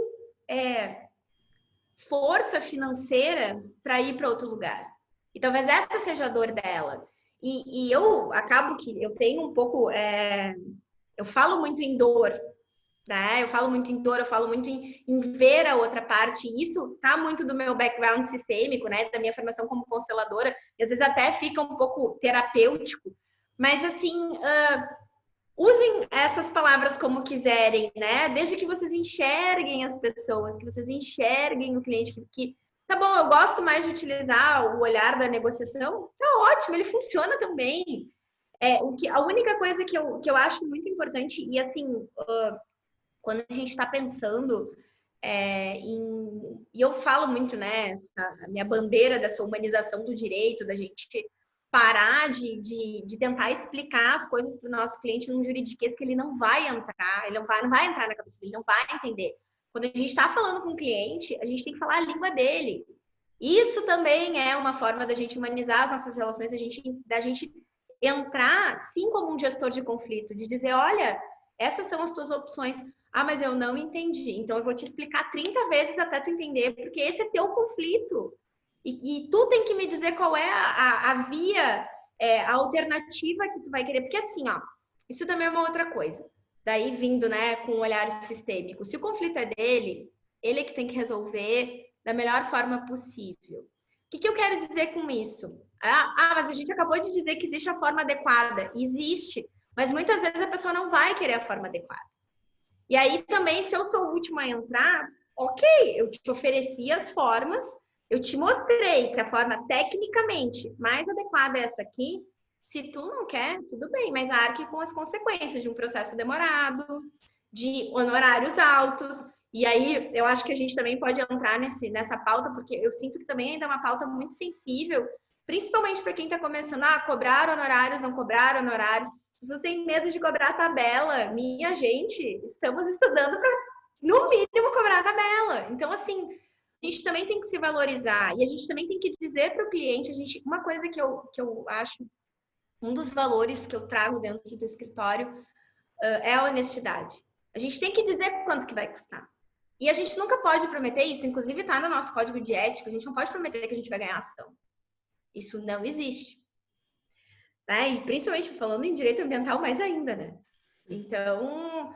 força financeira para ir para outro lugar. E talvez essa seja a dor dela. E eu acabo que eu tenho um pouco... eu falo muito em dor, né? Eu falo muito em dor, eu falo muito em ver a outra parte. E isso tá muito do meu background sistêmico, né? Da minha formação como consteladora. E às vezes até fica um pouco terapêutico, Mas, assim, usem essas palavras como quiserem, né? Desde que vocês enxerguem as pessoas, que vocês enxerguem o cliente, que tá bom, eu gosto mais de utilizar o olhar da negociação, tá ótimo, ele funciona também. A única coisa que eu acho muito importante, e assim, quando a gente está pensando e eu falo muito, né, a minha bandeira dessa humanização do direito, da gente parar de tentar explicar as coisas para o nosso cliente num juridiquês que ele não vai entrar, ele não vai entrar na cabeça dele, ele não vai entender. Quando a gente está falando com o cliente, a gente tem que falar a língua dele. Isso também é uma forma da gente humanizar as nossas relações, da gente entrar, sim, como um gestor de conflito, de dizer, olha, essas são as tuas opções. Ah, mas eu não entendi. Então eu vou te explicar 30 vezes até tu entender, porque esse é teu conflito. E tu tem que me dizer qual é a via, a alternativa que tu vai querer. Porque assim, ó, isso também é uma outra coisa. Daí vindo, né, com um olhar sistêmico. Se o conflito é dele, ele é que tem que resolver da melhor forma possível. O que eu quero dizer com isso? Mas a gente acabou de dizer que existe a forma adequada. Existe, mas muitas vezes a pessoa não vai querer a forma adequada. E aí também, se eu sou o último a entrar, ok, eu te ofereci as formas, eu te mostrei que a forma tecnicamente mais adequada é essa aqui. Se tu não quer, tudo bem, mas arque com as consequências de um processo demorado, de honorários altos. E aí, eu acho que a gente também pode entrar nessa pauta, porque eu sinto que também ainda é uma pauta muito sensível, principalmente para quem está começando a cobrar honorários, não cobrar honorários. As pessoas têm medo de cobrar a tabela. Minha gente, estamos estudando para, no mínimo, cobrar a tabela. Então, assim, a gente também tem que se valorizar. E a gente também tem que dizer para o cliente, uma coisa que eu acho, um dos valores que eu trago dentro do escritório é a honestidade. A gente tem que dizer quanto que vai custar. E a gente nunca pode prometer isso, inclusive está no nosso código de ética, a gente não pode prometer que a gente vai ganhar ação. Isso não existe. Né? E principalmente falando em direito ambiental, mais ainda, né? Então,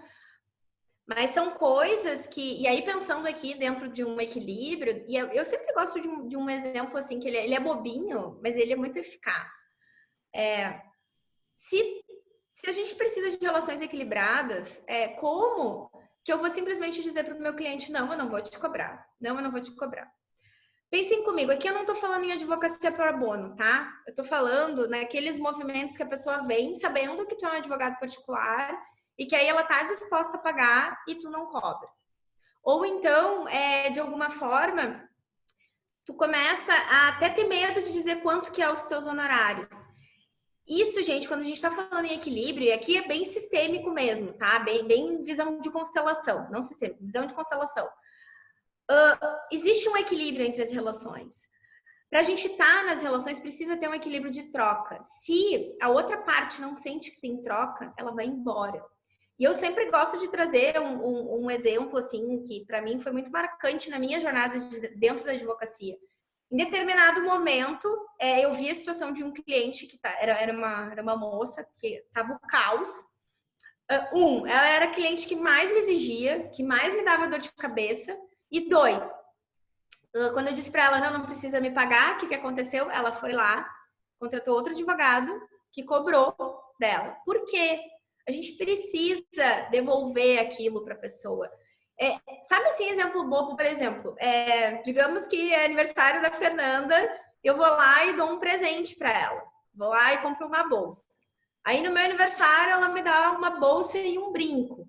mas são coisas que... E aí, pensando aqui dentro de um equilíbrio, e eu sempre gosto de um exemplo assim, que ele é bobinho, mas ele é muito eficaz. Se a gente precisa de relações equilibradas, como que eu vou simplesmente dizer para o meu cliente, não, eu não vou te cobrar. Não, eu não vou te cobrar. Pensem comigo, aqui eu não estou falando em advocacia pro bono, tá? Eu estou falando naqueles movimentos que a pessoa vem sabendo que tu é um advogado particular e que aí ela está disposta a pagar e tu não cobra. Ou então, de alguma forma, tu começa a até ter medo de dizer quanto que é os teus honorários. Isso, gente, quando a gente está falando em equilíbrio, e aqui é bem sistêmico mesmo, tá? Bem visão de constelação, não sistêmico, visão de constelação. Existe um equilíbrio entre as relações. Para a gente estar nas relações, precisa ter um equilíbrio de troca. Se a outra parte não sente que tem troca, ela vai embora. E eu sempre gosto de trazer um exemplo, assim, que para mim foi muito marcante na minha jornada dentro da advocacia. Em determinado momento, eu vi a situação de um cliente que era uma moça que estava o caos. Ela era a cliente que mais me exigia, que mais me dava dor de cabeça. E 2, quando eu disse para ela, não precisa me pagar, o que aconteceu? Ela foi lá, contratou outro advogado que cobrou dela. Por quê? A gente precisa devolver aquilo para a pessoa. Sabe assim, exemplo bobo, por exemplo, digamos que é aniversário da Fernanda, eu vou lá e dou um presente para ela. Vou lá e compro uma bolsa. Aí no meu aniversário ela me dá uma bolsa e um brinco.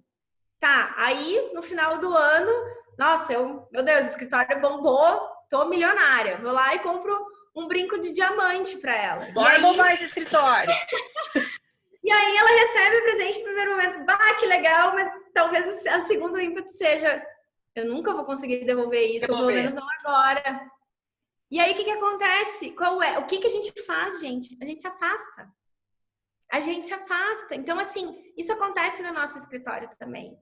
Tá, aí no final do ano, nossa, meu Deus, o escritório bombou, tô milionária. Vou lá e compro um brinco de diamante para ela. Bora bombar esse escritório. E aí ela recebe o presente no primeiro momento, que legal, mas talvez a segundo ímpeto seja, eu nunca vou conseguir devolver isso, pelo menos não agora. E aí o que acontece? O que a gente faz, gente? A gente se afasta. A gente se afasta. Então, assim, isso acontece no nosso escritório também.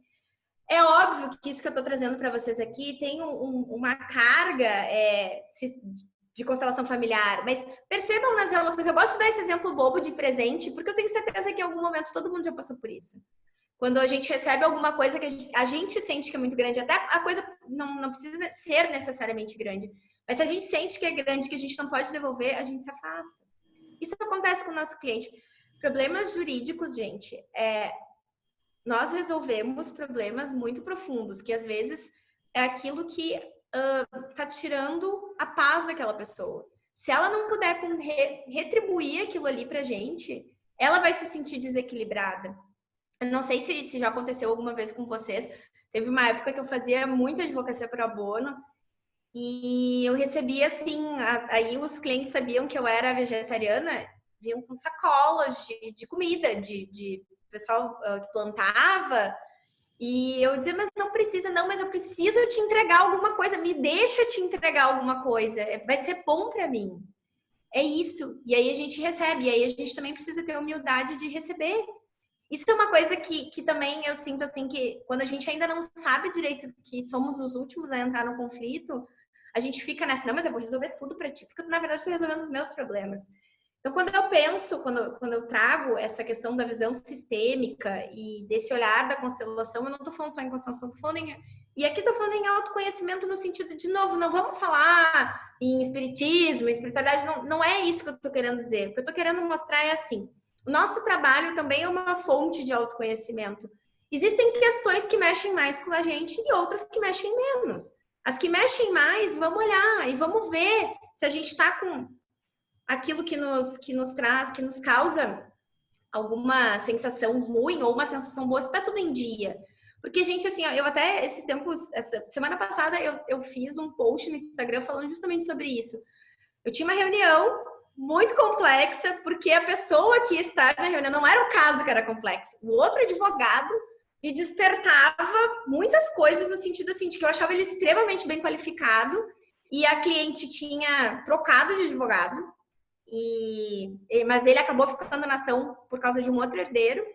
É óbvio que isso que eu estou trazendo para vocês aqui tem uma carga de constelação familiar, mas percebam nas relações. Eu gosto de dar esse exemplo bobo de presente, porque eu tenho certeza que em algum momento todo mundo já passou por isso. Quando a gente recebe alguma coisa que a gente sente que é muito grande, até a coisa não precisa ser necessariamente grande, mas se a gente sente que é grande, que a gente não pode devolver, a gente se afasta. Isso acontece com o nosso cliente. problemas jurídicos, gente, nós resolvemos problemas muito profundos, que às vezes é aquilo que tá tirando a paz daquela pessoa. Se ela não puder retribuir aquilo ali pra gente, ela vai se sentir desequilibrada. Eu não sei se já aconteceu alguma vez com vocês. Teve uma época que eu fazia muita advocacia pro bono e eu recebia assim, aí os clientes sabiam que eu era vegetariana, vinham com sacolas de comida, de pessoal que plantava, e eu dizia, mas não precisa, não, mas eu preciso te entregar alguma coisa, me deixa te entregar alguma coisa, vai ser bom para mim. É isso. E aí a gente recebe, e aí a gente também precisa ter humildade de receber. Isso é uma coisa que também eu sinto assim, que quando a gente ainda não sabe direito que somos os últimos a entrar no conflito, a gente fica nessa, não, mas eu vou resolver tudo para ti, porque na verdade eu estou resolvendo os meus problemas. Então, quando eu penso, quando eu trago essa questão da visão sistêmica e desse olhar da constelação, eu não estou falando só em constelação, estou falando e aqui estou falando em autoconhecimento no sentido, de novo, não vamos falar em espiritismo, em espiritualidade, não é isso que eu estou querendo dizer. O que eu estou querendo mostrar é assim, o nosso trabalho também é uma fonte de autoconhecimento. Existem questões que mexem mais com a gente e outras que mexem menos. As que mexem mais, vamos olhar e vamos ver se a gente está com aquilo que nos traz, que nos causa alguma sensação ruim ou uma sensação boa, se tá tudo em dia. Porque, gente, assim, ó, eu até esses tempos, semana passada, eu fiz um post no Instagram falando justamente sobre isso. Eu tinha uma reunião muito complexa, porque a pessoa que está na reunião não era o caso que era complexo. O outro advogado me despertava muitas coisas no sentido assim, de que eu achava ele extremamente bem qualificado e a cliente tinha trocado de advogado. Mas ele acabou ficando na ação por causa de um outro herdeiro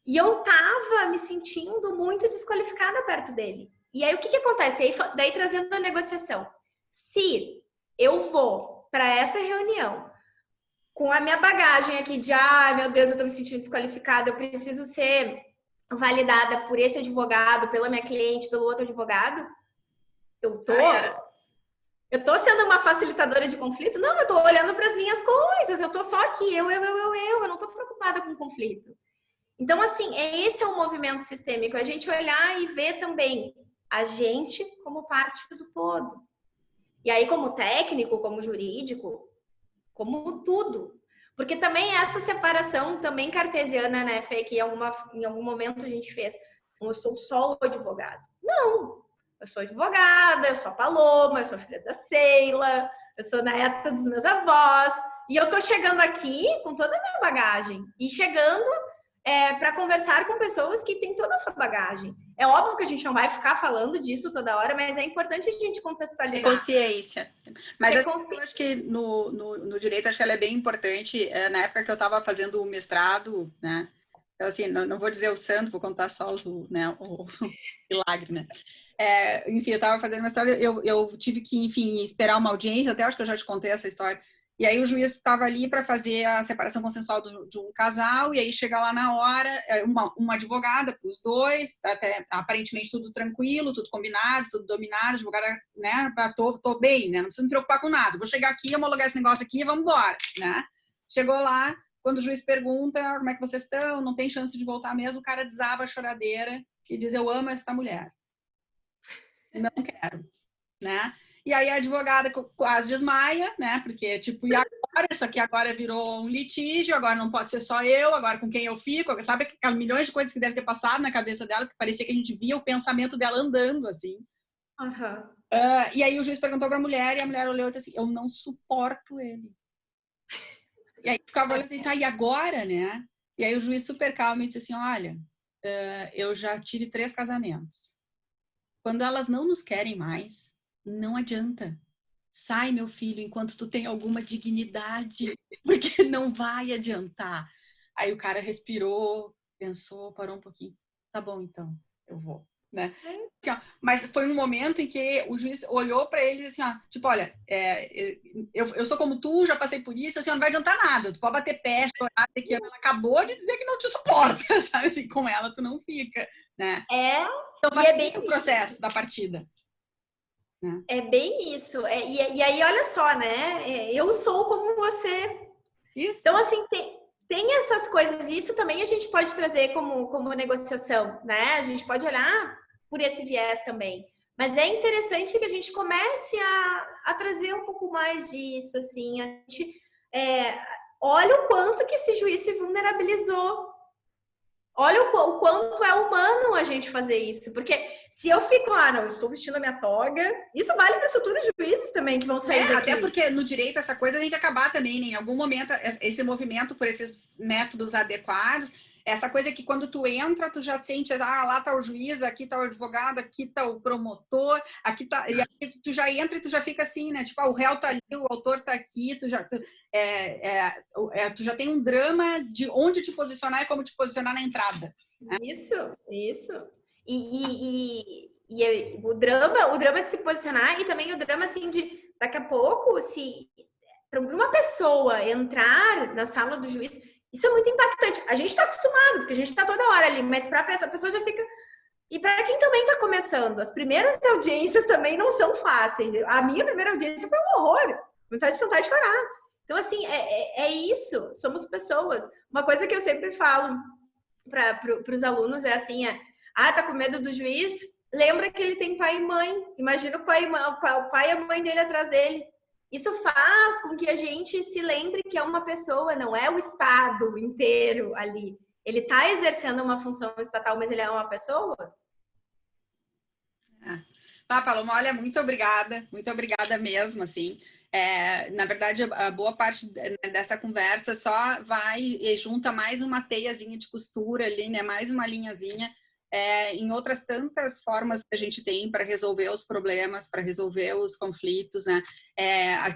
e eu tava me sentindo muito desqualificada perto dele. E aí o que acontece? Daí trazendo a negociação, se eu vou para essa reunião com a minha bagagem aqui de meu Deus, eu tô me sentindo desqualificada, eu preciso ser validada por esse advogado, pela minha cliente, pelo outro advogado, eu tô sendo uma facilitadora de conflito? Não, eu tô olhando para as minhas coisas, eu tô só aqui, eu não tô preocupada com conflito. Então, assim, esse é um movimento sistêmico, a gente olhar e ver também a gente como parte do todo. E aí, como técnico, como jurídico, como tudo. Porque também essa separação também cartesiana, né, Fê, que em algum momento a gente fez. Eu sou só o advogado. Não! Eu sou advogada, eu sou a Paloma, eu sou filha da Sheila, eu sou neta dos meus avós. E eu tô chegando aqui com toda a minha bagagem. E chegando para conversar com pessoas que têm toda essa bagagem. É óbvio que a gente não vai ficar falando disso toda hora, mas é importante a gente contextualizar. Consciência. Mas assim, eu acho que no direito, acho que ela é bem importante. Na época que eu estava fazendo o mestrado, né? Então, assim, não vou dizer o santo, vou contar só o milagre, né? Enfim, eu estava fazendo mestrado, eu tive que, enfim, esperar uma audiência, até acho que eu já te contei essa história. E aí o juiz estava ali para fazer a separação consensual de um casal, e aí chega lá na hora, uma advogada para os dois, até aparentemente tudo tranquilo, tudo combinado, tudo dominado, a advogada, né, tô bem, né, não precisa me preocupar com nada, vou chegar aqui, homologar esse negócio aqui e vamos embora, né. Chegou lá, quando o juiz pergunta como é que vocês estão, não tem chance de voltar mesmo, o cara desaba a choradeira e diz, eu amo esta mulher. Não quero, né. E aí a advogada quase desmaia, né? Porque, tipo, e agora? Isso aqui agora virou um litígio, agora não pode ser só eu, agora com quem eu fico, sabe? Aquelas milhões de coisas que devem ter passado na cabeça dela, que parecia que a gente via o pensamento dela andando, assim. Uhum. E aí o juiz perguntou pra mulher, e a mulher olhou e disse assim, eu não suporto ele. E aí ficava olhando assim, tá, e agora, né? E aí o juiz super calmo e disse assim, olha, eu já tive 3 casamentos. Quando elas não nos querem mais, não adianta. Sai, meu filho, enquanto tu tem alguma dignidade, porque não vai adiantar. Aí o cara respirou, pensou, parou um pouquinho. Tá bom, então, eu vou, né? Assim, ó, mas foi um momento em que o juiz olhou para ele e disse assim, ó, tipo, olha, eu sou como tu, já passei por isso, assim, não vai adiantar nada. Tu pode bater pé, chorar, que ela acabou de dizer que não te suporta, sabe? Assim, com ela tu não fica, né? Então, e é bem o processo da partida. É bem isso. E aí, olha só, né? Eu sou como você. Isso. Então, assim, tem essas coisas, e isso também a gente pode trazer como negociação, né? A gente pode olhar por esse viés também. Mas é interessante que a gente comece a trazer um pouco mais disso, assim. A gente olha o quanto que esse juiz se vulnerabilizou. Olha o quanto é humano a gente fazer isso. Porque se eu fico lá, não, eu estou vestindo a minha toga, isso vale para os futuros juízes também que vão sair daqui. Até porque no direito essa coisa tem que acabar também, né? Em algum momento, esse movimento por esses métodos adequados, essa coisa que quando tu entra, tu já sente, lá tá o juiz, aqui tá o advogado, aqui tá o promotor, aqui tá... E aí tu já entra e tu já fica assim, né? Tipo, o réu tá ali, o autor tá aqui, tu já tem um drama de onde te posicionar e como te posicionar na entrada. Né? Isso. E o drama de se posicionar e também o drama, assim, de daqui a pouco, se para uma pessoa entrar na sala do juiz, isso é muito impactante. A gente está acostumado, porque a gente está toda hora ali, mas para a pessoa já fica... E para quem também está começando, as primeiras audiências também não são fáceis. A minha primeira audiência foi um horror. Vontade de sentar e chorar. Então, assim, é isso. Somos pessoas. Uma coisa que eu sempre falo para os alunos é assim, tá com medo do juiz? Lembra que ele tem pai e mãe. Imagina o pai e a mãe dele atrás dele. Isso faz com que a gente se lembre que é uma pessoa, não é o Estado inteiro ali. Ele está exercendo uma função estatal, mas ele é uma pessoa? Paloma, olha, muito obrigada mesmo, assim. Na verdade, a boa parte dessa conversa só vai e junta mais uma teiazinha de costura ali, né? Mais uma linhazinha em outras tantas formas que a gente tem para resolver os problemas, para resolver os conflitos, né?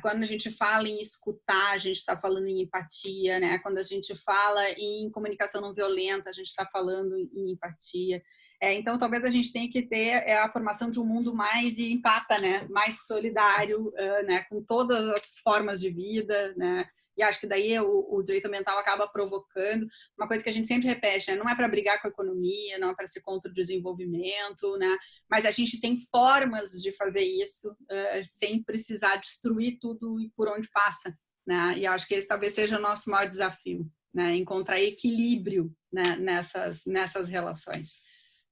Quando a gente fala em escutar, a gente está falando em empatia, né? Quando a gente fala em comunicação não violenta, a gente está falando em empatia. Então, talvez a gente tenha que ter a formação de um mundo mais empata, né? Mais solidário, né? Com todas as formas de vida, né? E acho que daí o direito ambiental acaba provocando uma coisa que a gente sempre repete, né? Não é para brigar com a economia, não é para ser contra o desenvolvimento, né? Mas a gente tem formas de fazer isso sem precisar destruir tudo por onde passa, né? E acho que esse talvez seja o nosso maior desafio, né? Encontrar equilíbrio, né? nessas relações.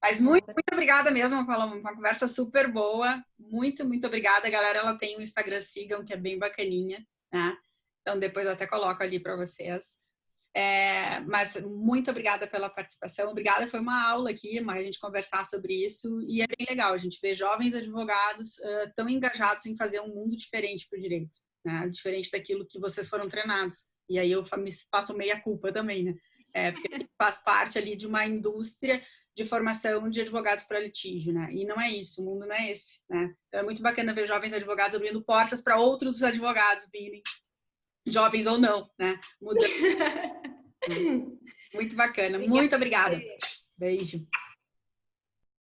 Mas muito obrigada mesmo, Paloma, uma conversa super boa. Muito obrigada, galera. Ela tem um Instagram, sigam, que é bem bacaninha, né? Então, depois eu até coloco ali para vocês. Mas muito obrigada pela participação. Obrigada, foi uma aula aqui, a gente conversar sobre isso. E é bem legal, a gente vê jovens advogados tão engajados em fazer um mundo diferente para o direito, né? Diferente daquilo que vocês foram treinados. E aí eu faço meia culpa também, né? Porque faz parte ali de uma indústria de formação de advogados para litígio, né? E não é isso, o mundo não é esse, né? Então é muito bacana ver jovens advogados abrindo portas para outros advogados virem, jovens ou não, né? Mudando. Muito bacana. Muito obrigada. Beijo.